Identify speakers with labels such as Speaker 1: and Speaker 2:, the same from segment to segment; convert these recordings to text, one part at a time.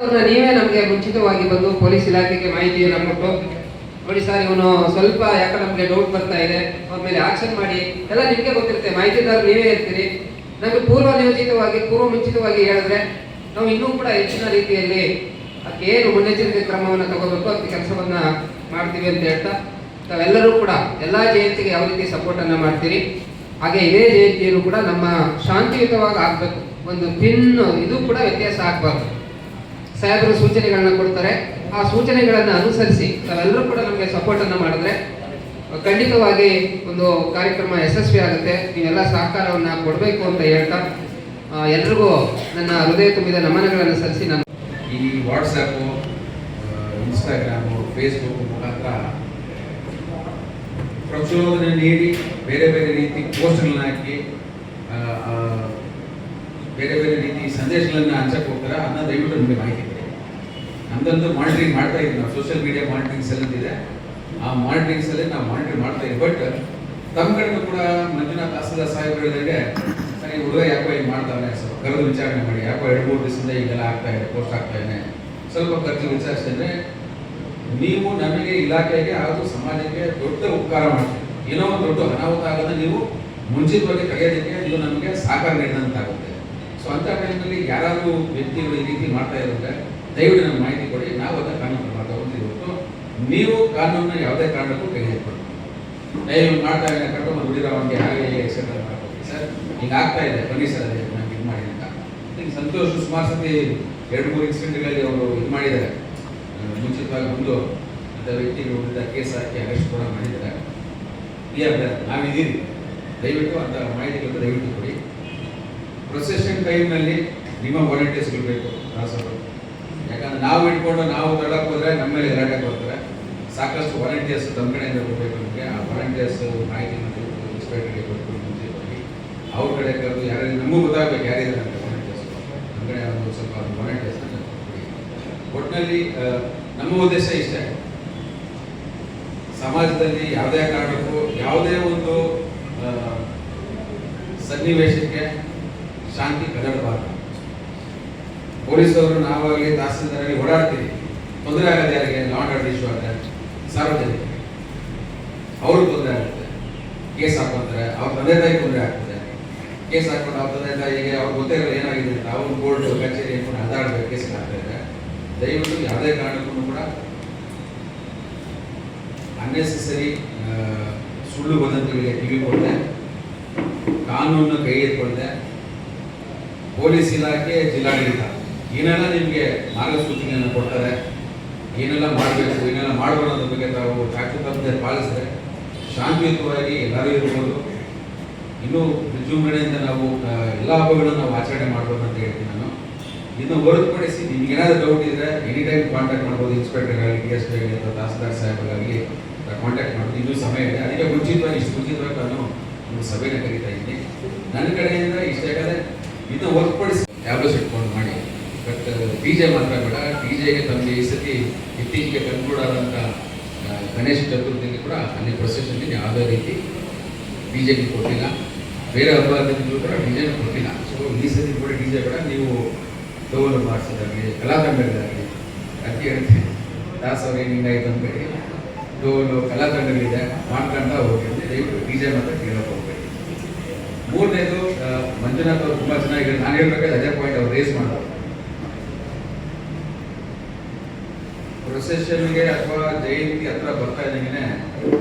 Speaker 1: ನೀವೇ ನಮಗೆ ಮುಂಚಿತವಾಗಿ ಬಂದು ಪೊಲೀಸ್ ಇಲಾಖೆಗೆ ಮಾಹಿತಿಯನ್ನು ಕೊಟ್ಟು ನೋಡಿ ಸರ್ ಇವನು ಸ್ವಲ್ಪ ಯಾಕೆ ನಮಗೆ ಡೌಟ್ ಬರ್ತಾ ಇದೆ ಅವ್ರ ಮೇಲೆ ಆಕ್ಷನ್ ಮಾಡಿ ಎಲ್ಲ ನಿಮಗೆ ಗೊತ್ತಿರುತ್ತೆ, ಮಾಹಿತಿದಾರರು ನೀವೇ ಇರ್ತೀರಿ. ನಮಗೆ ಪೂರ್ವ ಮುಂಚಿತವಾಗಿ ಹೇಳಿದ್ರೆ ನಾವು ಇನ್ನೂ ಕೂಡ ಹೆಚ್ಚಿನ ರೀತಿಯಲ್ಲಿ ಅದಕ್ಕೆ ಏನು ಮುನ್ನೆಚ್ಚರಿಕೆ ಕ್ರಮವನ್ನು ತಗೋಬೇಕು ಅದಕ್ಕೆ ಕೆಲಸವನ್ನ ಮಾಡ್ತೀವಿ ಅಂತ ಹೇಳ್ತಾ ತಾವೆಲ್ಲರೂ ಕೂಡ ಎಲ್ಲ ಜಯಂತಿಗೆ ಯಾವ ರೀತಿ ಸಪೋರ್ಟ್ ಅನ್ನ ಮಾಡ್ತೀರಿ ಹಾಗೆ ಇದೇ ಜಯಂತಿಯನ್ನು ಕೂಡ ನಮ್ಮ ಶಾಂತಿಯುತವಾಗಿ ಆಗ್ಬೇಕು. ಒಂದು ಪಿನ್ ಇದು ಕೂಡ ವ್ಯತ್ಯಾಸ ಆಗ್ಬಾರ್ದು. ಸಾಹೇಬರು ಸೂಚನೆಗಳನ್ನ ಕೊಡ್ತಾರೆ, ಆ ಸೂಚನೆಗಳನ್ನ ಅನುಸರಿಸಿ ತಾವೆಲ್ಲರೂ ಕೂಡ ನಮಗೆ ಸಪೋರ್ಟ್ ಅನ್ನ ಮಾಡಿದ್ರೆ ಖಂಡಿತವಾಗಿ ಒಂದು ಕಾರ್ಯಕ್ರಮ ಯಶಸ್ವಿ ಆಗುತ್ತೆ. ನೀವೆಲ್ಲ ಸಹಕಾರವನ್ನ ಕೊಡಬೇಕು ಅಂತ ಹೇಳ್ತಾ ಎಲ್ರಿಗೂ ನನ್ನ ಹೃದಯ ತುಂಬಿದ ನಮನಗಳನ್ನು ಸಲ್ಲಿಸಿ ನಾನು
Speaker 2: ಈ ವಾಟ್ಸಪ್ಪು, ಇನ್ಸ್ಟಾಗ್ರಾಮು, ಫೇಸ್ಬುಕ್ ಮುಖಾಂತರ ಪ್ರಚೋದನೆ ನೀಡಿ ಬೇರೆ ಬೇರೆ ರೀತಿ ಪೋಸ್ಟ್ಗಳನ್ನ ಹಾಕಿ ಬೇರೆ ಬೇರೆ ರೀತಿ ಸಂದೇಶಗಳನ್ನ ಹಂಚಕ್ಕೆ ಹೋಗ್ತಾರೆ. ಅದನ್ನ ದಯವಿಟ್ಟು ನಮಗೆ ಮಾಹಿತಿ ಕೊಡಿ. ನಮ್ದಂತೂ ಮಾನಿಟರಿಂಗ್ ಮಾಡ್ತಾ ಇದ್ದೀವಿ, ನಾವು ಸೋಷಿಯಲ್ ಮೀಡಿಯಾ ಮಾನಿಟರಿಂಗ್ ಸೆಲ್ ಅಂತಿದೆ, ಆ ಮಾನಿಟರಿಂಗ್ ಸೆಲ್ ನಾವು ಮಾನಿಟರ್ ಮಾಡ್ತಾ ಇದ್ದೀವಿ. ಬಟ್ ತಮ್ಮ ಕಡೆಗೂ ಕೂಡ ಮಂಜುನಾಥ್ ತಹಸೀಲ್ದಾರ್ ಸಾಹೇಬರು ಹೇಳಿದಂಗೆ ಸರಿ ಹುಡುಗ ಯಾಕೋ ಈಗ ಮಾಡ್ತಾನೆ, ಸ್ವಲ್ಪ ಕರೆದು ವಿಚಾರಣೆ ಮಾಡಿ, ಯಾಕೋ 2-3 ದಿವಸದಿಂದ ಈಗೆಲ್ಲ ಆಗ್ತಾ ಇದೆ, ಪೋಸ್ಟ್ ಆಗ್ತಾ ಇದೆ, ಸ್ವಲ್ಪ ಖರ್ಚು ವಿಚಾರಿಸಿದ್ರೆ ನೀವು ನಮಗೆ ಇಲಾಖೆಗೆ ಹಾಗೂ ಸಮಾಜಕ್ಕೆ ದೊಡ್ಡ ಉಪಕಾರ ಮಾಡ್ತೀವಿ. ಏನೋ ಒಂದು ದೊಡ್ಡ ಅನಾಹುತ ಆಗೋದ ನೀವು ಮುಂಚಿತವಾಗಿ ತೆಗೆಯೋದಕ್ಕೆ ಇದು ನಮಗೆ ಸಹಕಾರ ನೀಡಿದಂತಾಗುತ್ತೆ. ಸೊ ಅಂಥ ಟೈಮಲ್ಲಿ ಯಾರಾದರೂ ವ್ಯಕ್ತಿಗಳು ಈ ರೀತಿ ಮಾಡ್ತಾ ಇರುತ್ತೆ ದಯವಿಟ್ಟು ನಮ್ಗೆ ಮಾಹಿತಿ ಕೊಡಿ, ನಾವು ಅದನ್ನು ಕಾನೂನು ಕ್ರಮ ತಗೊಳ್ತಿರ್ಬೇಕು. ನೀವು ಕಾನೂನನ್ನ ಯಾವುದೇ ಕಾರಣಕ್ಕೂ ತೆಗೆದುಕೊಂಡು ನೀವು ಮಾಡ್ತಾ ಇಲ್ಲ ಕರ್ಕೊಂಡು ದುಡಿರೋವನಿಗೆ ಹಾಗೆ ಎಕ್ಸೆಟ್ರಾ ಮಾಡ್ಕೊಡಿ ಸರ್, ಈಗ ಆಗ್ತಾ ಇದೆ ಬನ್ನಿ ಸರ್ ಅದೇ ನಮ್ಗೆ ಇದು ಮಾಡಿ ಅಂತ. ಈಗ ಸಂತೋಷ್ ಸುಮಾರು ಸತಿ 2-3 ಇನ್ಸಿಡೆಂಟ್ಗಳಲ್ಲಿ ಅವರು ಇದು ಮಾಡಿದ್ದಾರೆ, ಮುಂಚಿತವಾಗಿ ಬಂದು ಅಂಥ ವ್ಯಕ್ತಿಗಳು ವಿರುದ್ಧ ಕೇಸ್ ಹಾಕಿ ಅರೆಸ್ಟ್ ಕೂಡ ಮಾಡಿದ್ದಾರೆ. ನಾವಿದ್ದೀವಿ, ದಯವಿಟ್ಟು ಅಂಥ ಮಾಹಿತಿಗಳನ್ನು ದಯವಿಟ್ಟು ಕೊಡಿ. ಪ್ರೊಸೆಷನ್ ಟೈಮ್ನಲ್ಲಿ ನಿಮ್ಮ ವಾಲಂಟಿಯರ್ಸ್ಗಳು ಬೇಕು ದಾಸರು, ಯಾಕಂದ್ರೆ ನಾವು ಇಟ್ಕೊಂಡು ನಾವು ತಡಕ್ಕೆ ಹೋದರೆ ನಮ್ಮ ಮೇಲೆ ಗಲಾಟೆ ಬರ್ತಾರೆ. ಸಾಕಷ್ಟು ವಾಲಂಟಿಯರ್ಸ್ ತಮ್ಮ ಕಡೆಯಿಂದ ಕೊಡಬೇಕು ನಮಗೆ. ಆ ವಾಲಂಟಿಯರ್ಸ್ ಮಾಹಿತಿ ಇನ್ಸ್ಪೆಕ್ಟರ್ಗೆ ಕೊಟ್ಟು ಮುಂಚಿತವಾಗಿ ಅವ್ರ ಕಡೆ ಕರೆದು ಯಾರು ನಮಗೂ ಗೊತ್ತಾಗಬೇಕು ಯಾರಿದ್ದಾರೆ ಅಂತ ವಾಲಂಟಿಯರ್ಸ್, ನಮ್ಮ ಕಡೆ ಒಂದು ಸ್ವಲ್ಪ ವಾಲಂಟಿಯರ್ಸ್ ಕೊಡಿ. ಒಟ್ಟಿನಲ್ಲಿ ನಮ್ಮ ಉದ್ದೇಶ ಇಷ್ಟೇ, ಸಮಾಜದಲ್ಲಿ ಯಾವುದೇ ಕಾರಣಕ್ಕೂ ಯಾವುದೇ ಒಂದು ಸನ್ನಿವೇಶಕ್ಕೆ ಶಾಂತಿ ಕದಡಬಾರದು. ಪೊಲೀಸವರು ನಾವಾಗಲಿ ತಹಸೀಲ್ದಾರಾಗಿ ಓಡಾಡ್ತೀವಿ, ತೊಂದರೆ ಆಗೋದು ಯಾರಿಗೆ? ಲಾ ಅಂಡ್ ಆರ್ಡರ್ ಇಶ್ಯೂ ಆದರೆ ಸಾರ್ವಜನಿಕರಿಗೆ ಅವ್ರಿಗೆ ತೊಂದರೆ ಆಗುತ್ತೆ. ಕೇಸ್ ಹಾಕೊಂತಾರೆ, ಅವ್ರ ತಂದೆ ತಾಯಿಗೆ ತೊಂದರೆ ಆಗ್ತದೆ. ಕೇಸ್ ಹಾಕೊಂಡು ಅವ್ರ ತಂದೆ ತಾಯಿಗೆ ಅವ್ರಿಗೆ ಗೊತ್ತೇ ಇರೋದು ಏನಾಗಿದೆ ಅಂತ ಅವ್ರು ಕೋರ್ಟ್ ಕಚೇರಿ ಹಾಕೊಂಡು ಅದಾಡಬೇಕು, ಕೇಸ್ ಆಗ್ತಾ ಇದೆ. ದಯವಿಟ್ಟು ಯಾವುದೇ ಕಾರಣಕ್ಕೂ ಕೂಡ ಅನ್ನೆಸೆಸರಿ ಸುಳ್ಳು ವದಂತಿಗಳಿಗೆ ಕಿವಿಗೊಡದೆ, ಕಾನೂನನ್ನು ಕೈ ಎತ್ಕೊಳ್ಳದೆ, ಪೊಲೀಸ್ ಇಲಾಖೆ, ಜಿಲ್ಲಾಡಳಿತ ಏನೆಲ್ಲ ನಿಮಗೆ ಮಾರ್ಗಸೂಚಿಗಳನ್ನು ಕೊಡ್ತಾರೆ, ಏನೆಲ್ಲ ಮಾಡಬೇಕು, ಏನೆಲ್ಲ ಮಾಡಬಾರ್ದು ಅನ್ನೋದ್ರ ಬಗ್ಗೆ ತಾವು ಜಾಗೃತತೆ ಪಾಲಿಸಿದ್ರೆ ಶಾಂತಿಯುತವಾಗಿ ಎಲ್ಲರೂ ಇರ್ಬೋದು. ಇನ್ನೂ ವಿಜೃಂಭಣೆಯಿಂದ ನಾವು ಎಲ್ಲ ಹಬ್ಬಗಳನ್ನು ನಾವು ಆಚರಣೆ ಮಾಡ್ಬೋದು ಅಂತ ಹೇಳ್ತೀನಿ ನಾನು. ಇನ್ನು ಹೊರತುಪಡಿಸಿ ನಿಮ್ಗೆ ಏನಾದರೂ ಡೌಟ್ ಇದ್ದರೆ ಎನಿ ಟೈಮ್ ಕಾಂಟ್ಯಾಕ್ಟ್ ಮಾಡ್ಬೋದು. ಇನ್ಸ್ಪೆಕ್ಟರ್ಗಾಗಲಿ, ಡಿ ಎಸ್ ಪಿ ಆಗಲಿ ಅಥವಾ ತಹಸೀಲ್ದಾರ್ ಸಾಹೇಬರಾಗಲಿ ಕಾಂಟ್ಯಾಕ್ಟ್ ಮಾಡೋದು. ಇನ್ನೂ ಸಮಯ ಇದೆ, ಅದಕ್ಕೆ ಮುಂಚಿತವಾಗಿ ನಾನು ಒಂದು ಸಭೆನ ಕರೀತಾ ಇದ್ದೀನಿ. ನನ್ನ ಕಡೆಯಿಂದ ಇಷ್ಟ ಯಾಕಂದರೆ ಇನ್ನು ಹೊರತುಪಡಿಸಿ ಟ್ಯಾಬ್ಲೆಟ್ಸ್ ಇಟ್ಕೊಂಡು ಮಾಡಿ. ಬಟ್ ಡಿ ಜೆ ಮಾತ್ರ ಬೇಡ. ಡಿ ಜೆಗೆ ತಮಗೆ ಈ ಸತಿ ಇತ್ತೀಚೆಗೆ ಕನ್ಕ್ಲೂಡ್ ಆದಂಥ ಗಣೇಶ ಚತುರ್ಥಿಗೆ ಕೂಡ ಅಲ್ಲಿ ಪ್ರೊಸೆಷನ್ಗೆ ಯಾವುದೇ ರೀತಿ ಡಿ ಜೆಗೆ ಕೊಟ್ಟಿಲ್ಲ, ಬೇರೆ ಹಬ್ಬದಿಗೂ ಕೂಡ ಡಿ ಜೆಗೆ ಕೊಟ್ಟಿಲ್ಲ. ಸೊ ಈ ಸತಿ ಕೂಡ ಡಿ ಜೆ ಬೇಡ, ನೀವು ಡೋಲು ಮಾಡಿಸೋದಾಗಲಿ, ಕಲಾತಂಡಗಳಾಗಲಿ, ಅದಕ್ಕೆ ಹೇಳ್ತೀನಿ ದಾಸವ್ರು ಹಿಂಗಾಯ್ತು ಅಂದ್ಬೇಡಿ. ಡೋಲು ಕಲಾತಂಡಗಳಿದೆ, ಮಾಡ್ಕೊಂತ ಹೋಗಿ, ದಯವಿಟ್ಟು ಡಿ ಜೆ ಮಾತ್ರ ಕೇಳೋಕೆ ಹೋಗ್ಬೇಡಿ. ಮೂರನೇದು, ಮಂಜುನಾಥ್ ಅವರು ತುಂಬ ಚೆನ್ನಾಗಿ ನಾನು ಹೇಳ್ಬೇಕಾದ್ರೆ ಅದೇ ಪಾಯಿಂಟ್ ಅವ್ರು ರೇಸ್ ಮಾಡೋದು. ಪ್ರೊಸೆಷನ್ಗೆ ಅಥವಾ ಜಯಂತಿ ಹತ್ರ ಬರ್ತಾ ಇದ್ದಂಗೆ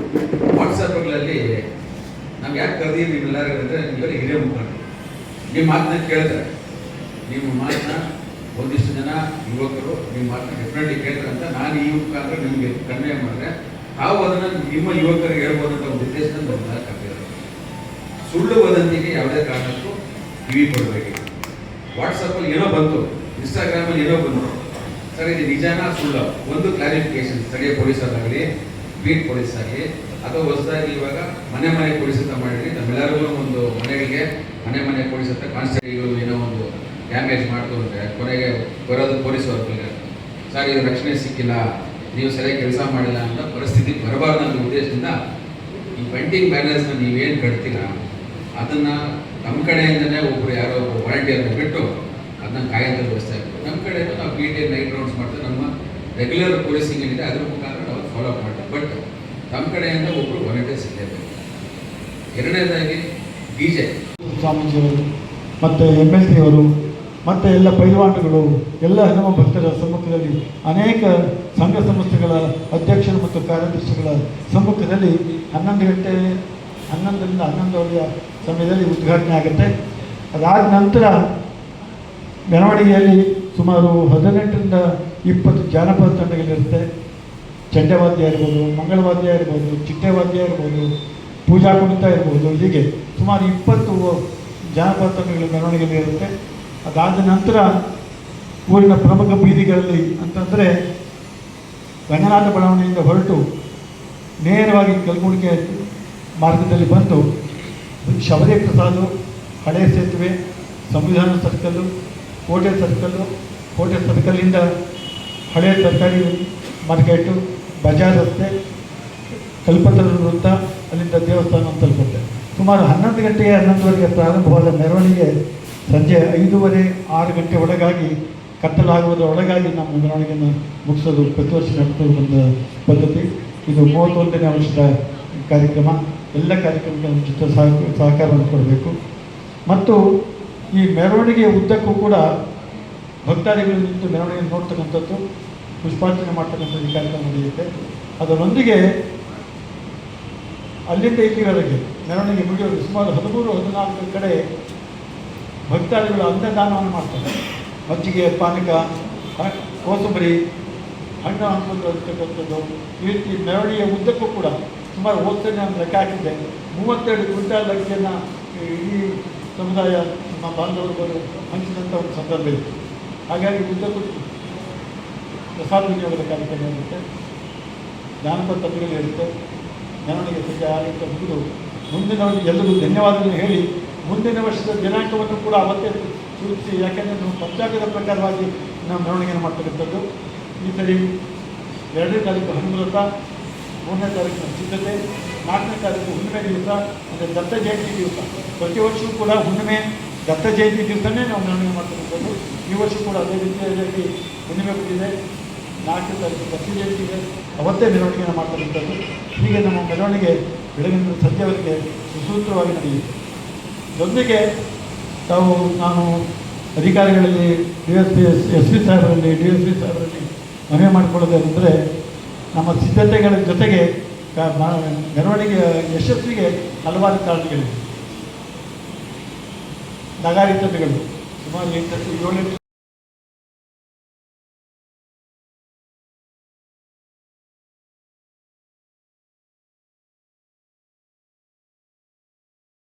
Speaker 2: ವಾಟ್ಸಪ್ಗಳಲ್ಲಿ ನಮ್ಗೆ ಯಾಕೆ ಕರೆದಿ ನೀವೆಲ್ಲರೂ ಅಂದರೆ ನೀವೆಲ್ಲ ಹಿರಿಯ ಮುಖಂಡರು, ನಿಮ್ಮ ಮಾತನ್ನ ಕೇಳ್ತಾರೆ. ನಿಮ್ಮ ಮಾತನ್ನ ಒಂದಿಷ್ಟು ಜನ ಯುವಕರು ನಿಮ್ಮ ಮಾತನ್ನ ಡೆಫಿನೆಟ್ಲಿ ಕೇಳ್ತಾರೆ ಅಂತ ನಾನು ಈ ಮುಖಾಂತರ ನಿಮಗೆ ಕನ್ವೆ ಮಾಡಿದ್ರೆ ತಾವು ಅದನ್ನು ನಿಮ್ಮ ಯುವಕರಿಗೆ ಹೇಳ್ಬೋದಂತ ಒಂದು ಉದ್ದೇಶದಿಂದ ಕರೆದಿರೋದು. ಸುಳ್ಳು ವದಂತಿಗೆ ಯಾವುದೇ ಕಾರಣಕ್ಕೂ ಕಿವಿ ಕೊಡಬೇಕಿಲ್ಲ. ವಾಟ್ಸಪ್ಪಲ್ಲಿ ಏನೋ ಬಂತು, ಇನ್ಸ್ಟಾಗ್ರಾಮಲ್ಲಿ ಏನೋ ಬಂತು, ಸರ್ ಇದು ನಿಜಾನ ಸುಳ್ಳು, ಒಂದು ಕ್ಲಾರಿಫಿಕೇಶನ್ ಸ್ಥಳೀಯ ಪೊಲೀಸರಾಗಲಿ, ಬೀಟ್ ಪೊಲೀಸ್ ಆಗಲಿ ಅಥವಾ ಹೊಸದಾಗಿ ಇವಾಗ ಮನೆ ಪೊಲೀಸ್ ಅಂತ ಮಾಡಿದ್ರಿ. ನಮ್ಮೆಲ್ಲರಿಗೂ ಒಂದು ಮನೆಗಳಿಗೆ ಮನೆ ಪೊಲೀಸ್ ಅಂತ ಕಾನ್ಸ್ಟೇಬಲ್ಗಳು ಏನೋ ಒಂದು ಡ್ಯಾಮೇಜ್ ಮಾಡ್ತು ಅಂದರೆ ಕೊನೆಗೆ ಬರೋದು ಪೊಲೀಸ್ ವರ್ಗರಿಗೆ ಸರ್ ಇದು ರಕ್ಷಣೆ ಸಿಕ್ಕಿಲ್ಲ, ನೀವು ಸರಿಯಾಗಿ ಕೆಲಸ ಮಾಡಿಲ್ಲ ಅನ್ನೋ ಪರಿಸ್ಥಿತಿ ಬರಬಾರ್ದು ಅನ್ನೋ ಉದ್ದೇಶದಿಂದ ಈ ಪೆಂಟಿಂಗ್ ಬ್ಯಾನರ್ಸ್ನ ನೀವೇನು ಕಟ್ತೀರ ಅದನ್ನು ನಮ್ಮ ಕಡೆಯಿಂದನೇ ಒಬ್ಬರು ಯಾರೋ ವಾಲಂಟಿಯರ್ನ ಬಿಟ್ಟು ಅದನ್ನ ಕಾಯಂತ ವ್ಯವಸ್ಥೆ ಆಗ್ತದೆ. ನಮ್ಮ ಕಡೆಯಿಂದ ನಾವು PTA ನೈಟ್ ರೌಂಡ್ಸ್ ಮಾಡ್ತೇವೆ. ನಮ್ಮ ರೆಗ್ಯುಲರ್ ಪೊಲೀಸಿಂಗ್ ಏನಿದೆ ಅದ್ರ ಮುಖಾಂತರ ನಾವು ಫಾಲೋ ಅಪ್ ಮಾಡ್ತೇವೆ. ಬಟ್ ನಮ್ಮ ಕಡೆಯಿಂದ ಒಬ್ಬರು ವಾಲಂಟಿಯರ್ಸ್ ಇರಲೇಬೇಕು. ಎರಡನೇದಾಗಿ DJ
Speaker 3: ಸ್ವಾಮೀಜಿಯವರು ಮತ್ತು MLC ಅವರು ಮತ್ತು ಎಲ್ಲ ಪೈಲ್ವಾನಗಳು ಎಲ್ಲ ಹನುಮ ಭಕ್ತರ ಸಮ್ಮುಖದಲ್ಲಿ ಅನೇಕ ಸಂಘ ಸಂಸ್ಥೆಗಳ ಅಧ್ಯಕ್ಷರು ಮತ್ತು ಕಾರ್ಯದರ್ಶಿಗಳ ಸಮ್ಮುಖದಲ್ಲಿ 11ರಿಂದ 11:30 ಸಮಯದಲ್ಲಿ ಉದ್ಘಾಟನೆ ಆಗುತ್ತೆ. ಅದಾದ ನಂತರ ಮೆರವಣಿಗೆಯಲ್ಲಿ ಸುಮಾರು 18ರಿಂದ 20 ಜಾನಪದ ತಂಡಗಳಿರುತ್ತೆ. ಚಂಡವಾದ್ಯ ಇರ್ಬೋದು, ಮಂಗಳವಾದ್ಯ ಇರ್ಬೋದು, ಚಿಟ್ಟೆವಾದ್ಯ ಇರ್ಬೋದು, ಪೂಜಾ ಕುಣಿತ ಇರ್ಬೋದು, ಹೀಗೆ ಸುಮಾರು 20 ಜಾನಪದ ತಂಡಗಳು ಮೆರವಣಿಗೆಯಲ್ಲಿ ಇರುತ್ತೆ. ಅದಾದ ನಂತರ ಊರಿನ ಪ್ರಮುಖ ಬೀದಿಗಳಲ್ಲಿ ಅಂತಂದರೆ ರಂಗನಾಥ ಬಡಾವಣೆಯಿಂದ ಹೊರಟು ನೇರವಾಗಿ ಕಲ್ಮುಡಿಗೆ ಮಾರ್ಗದಲ್ಲಿ ಬಂದು ಶಬರಿ ಪ್ರಸಾದ, ಹಳೆ ಸೇತುವೆ, ಸಂವಿಧಾನ ಸರ್ಕಲ್ಲು, ಕೋಟೆ ಸರ್ಕಲ್ಲಿಂದ ಹಳೆಯ ತರಕಾರಿ ಮಾರ್ಕೆಟು, ಬಜಾರ್ ರಸ್ತೆ, ಕಲ್ಪತರು ವೃತ್ತ, ಅಲ್ಲಿಂದ ದೇವಸ್ಥಾನ ತಲುಪುತ್ತೆ. ಸುಮಾರು 11 ಗಂಟೆಗೆ 11:30ಗೆ ಪ್ರಾರಂಭವಾದ ಮೆರವಣಿಗೆ ಸಂಜೆ 5:30-6 ಗಂಟೆ ಒಳಗಾಗಿ ಕತ್ತಲಾಗುವುದರ ಒಳಗಾಗಿ ನಮ್ಮ ಮೆರವಣಿಗೆಯನ್ನು ಮುಗಿಸೋದು ಪ್ರತಿ ವರ್ಷ ನಡೆದು ಬಂದ ಪದ್ಧತಿ. ಇದು 31ನೇ ವರ್ಷದ ಕಾರ್ಯಕ್ರಮ. ಎಲ್ಲ ಕಾರ್ಯಕ್ರಮಕ್ಕೆ ನಮ್ಮ ಜೊತೆ ಸಹಕಾರವನ್ನು ಕೊಡಬೇಕು. ಮತ್ತು ಈ ಮೆರವಣಿಗೆಯ ಉದ್ದಕ್ಕೂ ಕೂಡ ಭಕ್ತಾದಿಗಳು ನಿಂತು ಮೆರವಣಿಗೆ ನೋಡ್ತಕ್ಕಂಥದ್ದು, ಪುಷ್ಪಾರ್ಚನೆ ಮಾಡ್ತಕ್ಕಂಥದ್ದು ಈ ಕಾರ್ಯಕ್ರಮ ನಡೆಯುತ್ತೆ. ಅದರೊಂದಿಗೆ ಅಲ್ಲಿಂದ ಇಲ್ಲಿವರೆಗೆ ಮೆರವಣಿಗೆ ಮುಗಿಯೋದು ಸುಮಾರು 13-14 ಕಡೆ ಭಕ್ತಾದಿಗಳು ಅನ್ನದಾನವನ್ನು ಮಾಡ್ತಾರೆ. ಮಜ್ಜಿಗೆ, ಪಾನಕ, ಕೋಸಂಬರಿ, ಹಣ್ಣು ಹಂಪಲು ಅಂತಕ್ಕಂಥದ್ದು ಈ ರೀತಿ ಮೆರವಣಿಗೆಯ ಉದ್ದಕ್ಕೂ ಕೂಡ ಸುಮಾರು ಹೋಗ್ತಾನೆ ನಾನು ಲೆಕ್ಕ ಹಾಕಿದ್ದೆ 32 ಕ್ವಿಂಟಾಲ್ ಅಕ್ಕಿಯನ್ನು ಇಡೀ ಸಮುದಾಯ ನಮ್ಮ ಬಾಂಧವರು ಹಂಚಿದಂಥ ಒಂದು ಸಂದರ್ಭ ಇತ್ತು. ಹಾಗಾಗಿ ಉದ್ದಕ್ಕೂ ಪ್ರಸಾದ ವಿನಿಯೋಗದ ಕಾರ್ಯಕ್ರಮ ಇರುತ್ತೆ, ಜಾನಪದ ತಂಡಗಳಿರುತ್ತೆ. ಮೆರವಣಿಗೆ ಸಂಜೆ 6 ಗಂಟೆ ಮುಗಿದು ಮುಂದಿನ ಎಲ್ಲರಿಗೂ ಧನ್ಯವಾದಗಳನ್ನು ಹೇಳಿ ಮುಂದಿನ ವರ್ಷದ ದಿನಾಂಕವನ್ನು ಕೂಡ ಅವತ್ತೇ ಸೂಚಿಸಿ, ಯಾಕೆಂದರೆ ನಾವು ಪಂಚಾಂಗದ ಪ್ರಕಾರವಾಗಿ ನಾವು ಮೆರವಣಿಗೆಯನ್ನು ಮಾಡ್ತಕ್ಕಂಥದ್ದು. ಈ ಸರಿ 2ನೇ ತಾರೀಕು ಹನುಮವ್ರತ, 3ನೇ ತಾರೀಕಿನ ಸಿದ್ಧತೆ, 4ನೇ ತಾರೀಕು ಹುಣ್ಣಿಮೆ ದಿವಸ ಅಂದರೆ ದತ್ತ ಜಯಂತಿ ದಿವಸ. ಪ್ರತಿ ವರ್ಷವೂ ಕೂಡ ಹುಣ್ಣಿಮೆ ದತ್ತ ಜಯಂತಿ ದಿವಸನೇ ನಾವು ಮೆರವಣಿಗೆ ಮಾಡ್ತಕ್ಕಂಥದ್ದು. ಈ ವರ್ಷ ಕೂಡ ಅದೇ ರೀತಿಯಾಗಿ ಹುಣ್ಣಿಮೆ ಬಂದಿದೆ, 4ನೇ ತಾರೀಕು ದತ್ತ ಜಯಂತಿ ಇದೆ, ಅವತ್ತೇ ಮೆರವಣಿಗೆಯನ್ನು ಮಾಡ್ತಕ್ಕಂಥದ್ದು. ಹೀಗೆ ನಮ್ಮ ಮೆರವಣಿಗೆ ಬೆಳಗಿನ ಸಂಜೆವರೆಗೆ ಸುಸೂತ್ರವಾಗಿ ನಡೆಯುತ್ತೆ. ಜೊತೆಗೆ ನಾನು ಅಧಿಕಾರಿಗಳಲ್ಲಿ SP ಸಾಹೇಬರಲ್ಲಿ ಮನವಿ ಮಾಡಿಕೊಳ್ಳೋದೇನೆಂದರೆ, ನಮ್ಮ ಸಿದ್ಧತೆಗಳ ಜೊತೆಗೆ ಮೆರವಣಿಗೆಯ ಯಶಸ್ವಿಗೆ ಹಲವಾರು ಕಾರಣಗಳಿವೆ. ನಗಾರಿ ತಂಡಗಳು ಸುಮಾರು 7-8